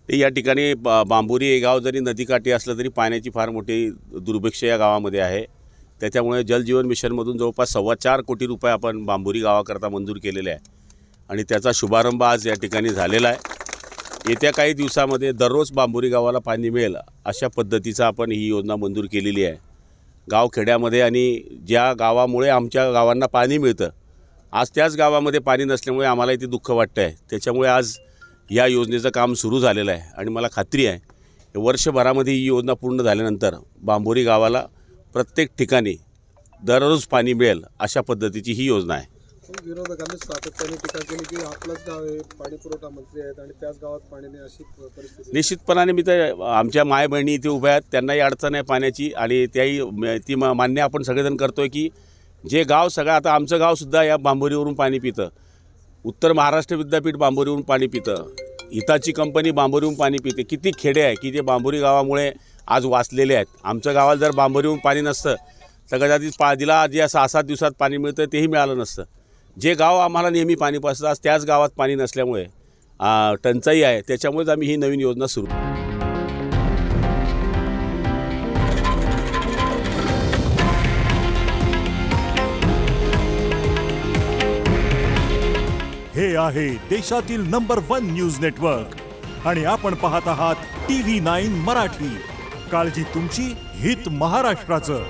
ते या ठिकाणी बांबोरी हे गाव जरी नदीकाठी असलं तरी पाण्याची फार मोठी दुर्भिक्ष या गावामध्ये आहे। त्याच्यामुळे जलजीवन मिशनमधून जवळपास 4.25 कोटी रुपये आपण बांबोरी गावाकरता मंजूर केलेले आहे आणि त्याचा शुभारंभ आज या ठिकाणी झालेला आहे। येत्या काही दिवसामध्ये दररोज बांबोरी गावाला पाणी मिळेल अशा पद्धतीचा आपण ही योजना मंजूर केलेली आहे। गावखेड्यामध्ये आणि ज्या गावामुळे आमच्या गावांना पाणी मिळतं, आज त्याच गावामध्ये पाणी नसल्यामुळे आम्हालाही ते दुःख वाटतं आहे। त्याच्यामुळे आज या योजनेचं काम सुरू झालेलं आहे आणि मला खात्री आहे वर्षभरामध्ये ही योजना पूर्ण झाल्यानंतर बांबोरी गावाला प्रत्येक ठिकाणी दररोज पाणी मिळेल अशा पद्धतीची ही योजना आहे। विरोधकांनी सातत्याने टीका केली की आपलंच गाव आहे, पाणी पुरवठा मंत्री आहेत आणि त्याच गावात पाणी नाही अशी परिस्थिती। निश्चितपणाने मी तर आमच्या माय बहिणी इथे उभ्या आहेत, त्यांनाही अडचण आहे पाण्याची आणि ती मान्य आपण सगळेजण करतोय की जे गाव सगळं आता आमचं गावसुद्धा या बांबोरीवरून पाणी पितं, उत्तर महाराष्ट्र विद्यापीठ बांबोरीवरून पाणी पितं, हिताची कंपनी बांबोरीवरून पाणी पिते। किती खेडे आहे की जे बांबोरी गावामुळे आज वाचलेले आहेत। आमच्या गावाला जर बांबोरीवरून पाणी नसतं तर कदाचित दिला जे 6-7 दिवसात पाणी मिळतं तेही मिळालं नसतं। जे गाव आम्हाला नेहमी पाणी पाजतं आज त्याच गावात पाणी नसल्यामुळे टंचाई आहे। त्याच्यामुळेच आम्ही ही नवीन योजना सुरू हे आहे देशातील नंबर 1 न्यूज नेटवर्क आणि आपण पाहत आहात TV9 मराठी। काळजी तुमची, हित महाराष्ट्राचं।